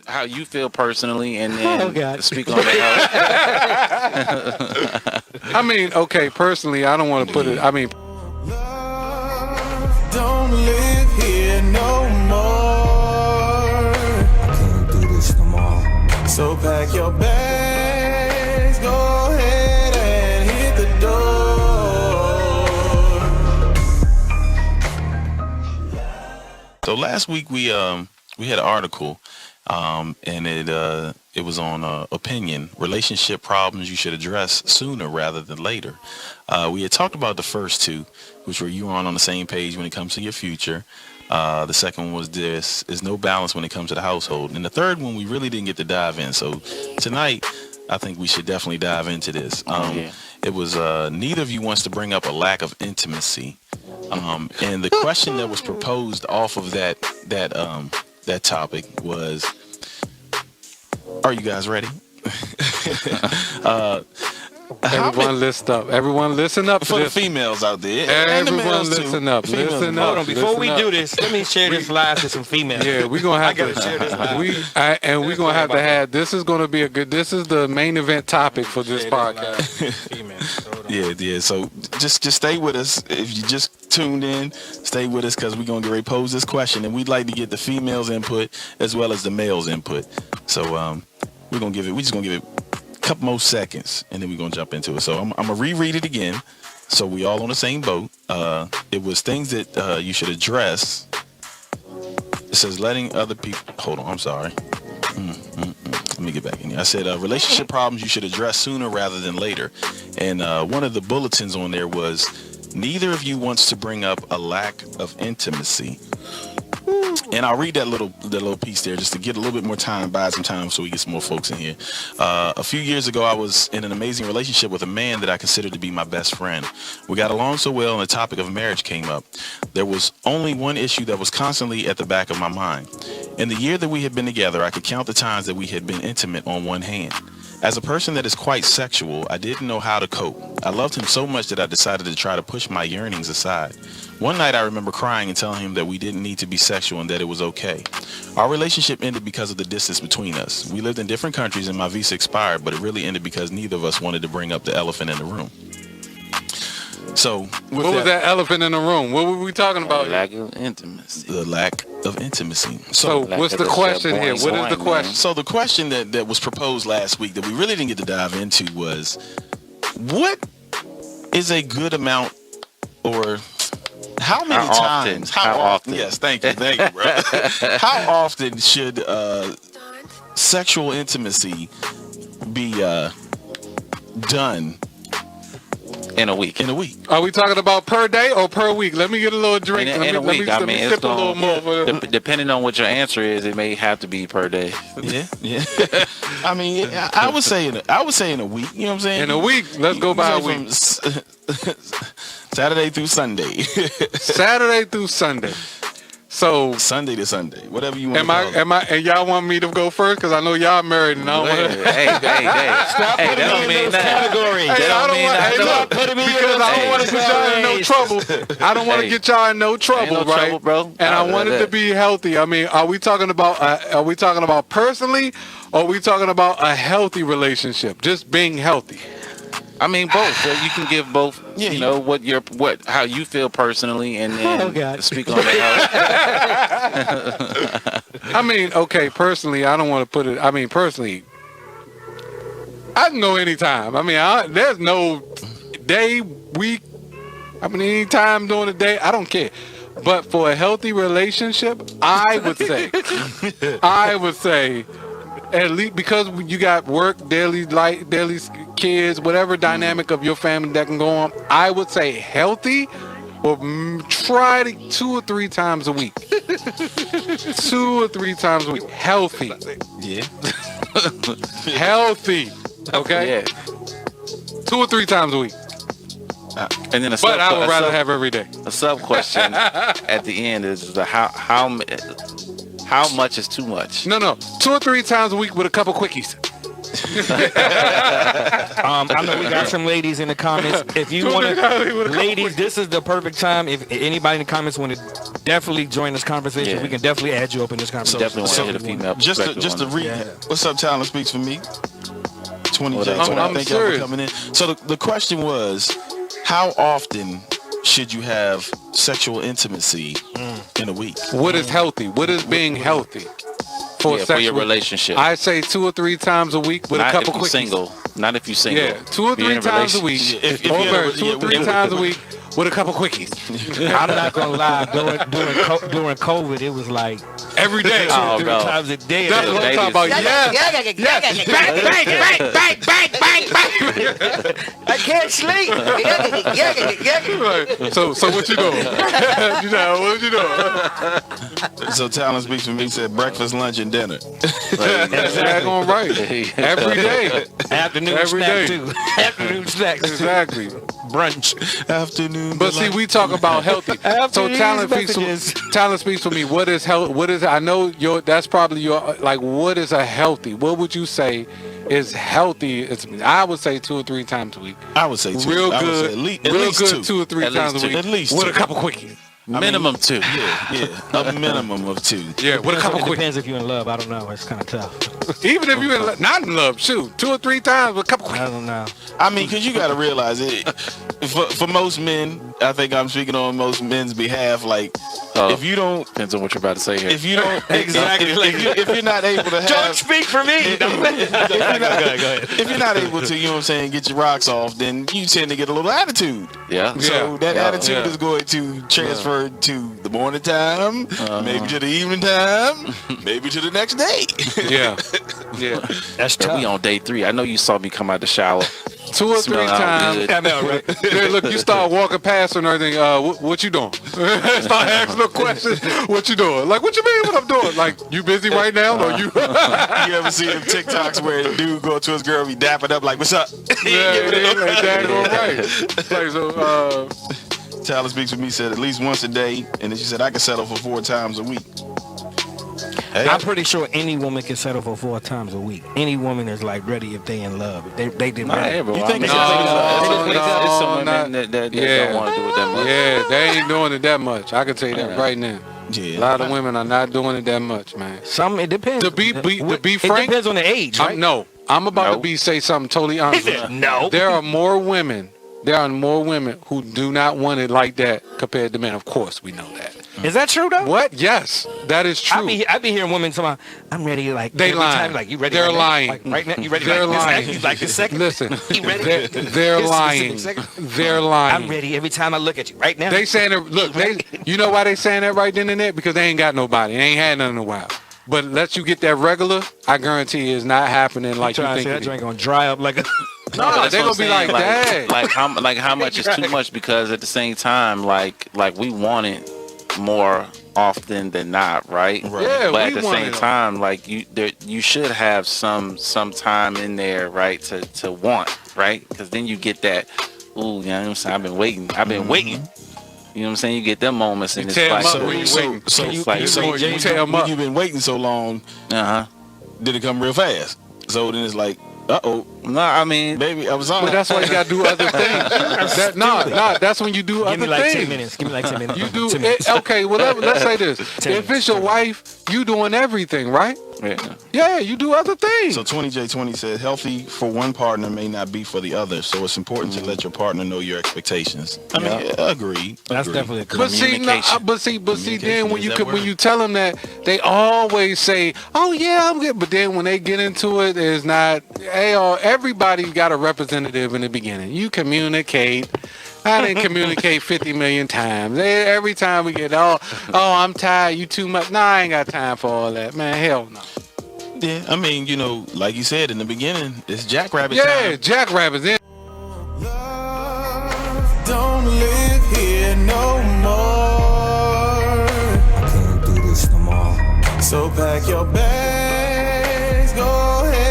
how you feel personally, and then speak on that. I mean, okay, personally, I don't want to put it. I mean, Love don't live here no more. I can't do this no more. So pack your bags, go ahead and hit the door. So last week we had an article, and it was on opinion, relationship problems you should address sooner rather than later. We had talked about the first two, which were you on the same page when it comes to your future. The second one was this is no balance when it comes to the household. And the third one we really didn't get to dive in. So tonight, I think we should definitely dive into this. It was neither of you wants to bring up a lack of intimacy. And the question that was proposed off of that topic was, are you guys ready? everyone listen up for the females out there. Everyone listen up. Listen up. Hold on, before we do this, let me share this live to some females. Yeah, we're gonna have to share this live. We're gonna have to have. This is gonna be this is the main event topic for this podcast. Yeah. So just stay with us. If you just tuned in, stay with us because we're gonna get ready to pose this question, and we'd like to get the females' input as well as the males' input. So we're just gonna give it a couple more seconds, and then we're gonna jump into it. So I'm gonna reread it again, so we all on the same boat. It was things that you should address. It says letting other people. Hold on, I'm sorry. Let me get back in here. I said relationship problems you should address sooner rather than later, and one of the bulletins on there was neither of you wants to bring up a lack of intimacy. And I'll read that little piece there just to get a little bit more time, buy some time so we get some more folks in here. A few years ago, I was in an amazing relationship with a man that I considered to be my best friend. We got along so well, and the topic of marriage came up. There was only one issue that was constantly at the back of my mind. In the year that we had been together, I could count the times that we had been intimate on one hand. As a person that is quite sexual, I didn't know how to cope. I loved him so much that I decided to try to push my yearnings aside. One night I remember crying and telling him that we didn't need to be sexual and that it was okay. Our relationship ended because of the distance between us. We lived in different countries and my visa expired, but it really ended because neither of us wanted to bring up the elephant in the room. So, what was that elephant in the room? What were we talking about? Lack of intimacy. The lack of intimacy. So what's the question here? What is the question? So the question that was proposed last week that we really didn't get to dive into was, what is a good amount, or how many times? How often? Yes, thank you, bro. How often should sexual intimacy be done? In a week. Are we talking about per day or per week? Let me get a little drink. In a week. Let me sip a little more. Depending on what your answer is, it may have to be per day. Yeah. I mean, I would say in a week. You know what I'm saying? In a week. Let's go by a week. Saturday through Sunday. Saturday through Sunday. So Sunday to Sunday, whatever you want. And y'all want me to go first because I know y'all married and I don't want to. Hey, stop putting me in those categories. Because I don't want to get y'all in no trouble. I don't want to get y'all in no trouble, right? Trouble, bro. And I want it to be healthy. I mean, are we talking about personally, or are we talking about a healthy relationship? Just being healthy. I mean, both. So you can give both. You know how you feel personally, and then speak on that. I mean, okay, personally, I don't want to put it. I mean, personally, I can go anytime. I mean, there's no day, week. I mean, any time during the day, I don't care. But for a healthy relationship, I would say. At least because you got work, daily kids, whatever dynamic of your family that can go on, I would say healthy, or try to 2 or 3 times a week. 2 or 3 times a week. Healthy. Yeah. Healthy. Okay? Yeah. 2 or 3 times a week. And then but I would rather have every day. A sub question at the end is how much is too much? No. 2 or 3 times a week with a couple quickies. I know we got some ladies in the comments. If you want to, ladies, this is the perfect time. If anybody in the comments want to definitely join this conversation, we can definitely add you up in this conversation. Definitely want to hit a female. Just to read. What's up, Talent Speaks for Me? 20J. I'm Thank serious. y'all for coming in. So the question was, how often should you have sexual intimacy in a week? What is healthy? What is being healthy for your relationship? I say 2 or 3 times a week with a couple quickies. Single. Not if you single. Yeah, 2 or 3 times a week. If 2 or 3 times a week with a couple quickies. I'm not gonna lie. During COVID, it was like every day. 2 or 3 times a day. That's what I'm talking about. Yes. Bang. I can't sleep. Right. So what you doing? What you doing? So Talent Speaks for Me said breakfast, lunch, and dinner. Exactly. Right. Every day. Afternoon every snack day. too. Afternoon snacks. Exactly. Brunch. Afternoon. But see, we talk about healthy. So talent speaks for me. What is health? What is? I know that's probably your like. What is a healthy? What would you say is healthy? I would say 2 or 3 times a week. I would say 2. Real good. I would say at least 2 or 3 times a week. At least with 2. a couple quickies. Minimum 2. Yeah. A minimum of 2. Yeah, with a couple It quickies. depends if you're in love. I don't know. It's kind of tough. Even if you're not in love, shoot, 2 or 3 times with a couple I quickies. don't know. I mean, because you got to realize it. For most men, I think I'm speaking on most men's behalf. Like, if you don't, depends on what you're about to say here. if you don't, exactly, if you're not able to have, Don't speak for me. go ahead. If you're not able to, you know what I'm saying, get your rocks off, then you tend to get a little attitude. Yeah. So that attitude yeah. is going to transfer to the morning time, maybe to the evening time, maybe to the next day. Yeah. That's We tough. on day 3. I know you saw me come out the shower. 2 or 3 Smell out times. good. I know, right? Hey, look, you start walking past and everything. What you doing? Start asking the questions. What you doing? Like, what you mean? What I'm doing? Like, you busy right now? Or you? You ever see them TikToks where a dude go to his girl, be dapping up like, "What's up?" Exactly right. Like, so, Tyler Speaks with Me said at least once a day, and then she said I can settle for 4 times a week. Hey, I'm pretty sure any woman can settle for 4 times a week. Any woman is like ready if they in love. If they did Not ready. everyone. You think it's no, some women not- that yeah. don't want to do it that much. yeah, they ain't doing it that much. I can tell you that right now. yeah. A lot of women are not doing it that much, man. It depends. To be It frank, depends on the age, right? I'm about No. to say something totally honest. No. There are more women who do not want it like that compared to men. Of course, we know that. Is that true though? What? Yes, that is true. I be hearing women talking about, I'm ready like They every lying. time, like you ready They're right now? lying. Like, right now you ready They're like lying. this like this second. Listen, You ready? they're This lying. specific second? They're lying. I'm ready every time I look at you right now. They saying it. Look, you know why they saying that right then and there? Because they ain't got nobody. They ain't had none in a while. But let you get that regular, I guarantee it's not happening like you trying to think. say it that is. drink gonna dry up like a No, No, they're gonna be like that. Like how much is too much? Because at the same time, like we want it more often than not, right? Yeah, but at we the want same it. time, like you should have some time in there, right? To want, right? Because then you get that. Ooh, you know what I'm saying? I've been waiting. You know what I'm saying? You get them moments, and You it's tear 'em like, up when you waiting. So it's like, you tear 'em up. when you've been waiting so long, did it come real fast? So then it's like, no, I mean, baby, I was on. But that's why you gotta do other things. That's when you do Give other me like 10 things. minutes. Give me like 10 minutes. You do 10 minutes. okay. Well, let's say this: 10 if it's your wife, you doing everything, right? yeah. Yeah, you do other things. So 20J20 said, healthy for one partner may not be for the other. So it's important to let your partner know your expectations. I mean, agreed. That's definitely a good. But see, then when you tell them that, they always say, "Oh yeah, I'm good," but then when they get into it, it's not. Hey, everybody got a representative in the beginning. You communicate. I didn't communicate 50 million times. Every time we get, oh, I'm tired. You too much. Nah, I ain't got time for all that, man. Hell no. Yeah, I mean, like you said in the beginning, it's jackrabbit Yeah, time. jackrabbits. Then Love don't live here no more. I can't do this no more. So pack your bags, go ahead.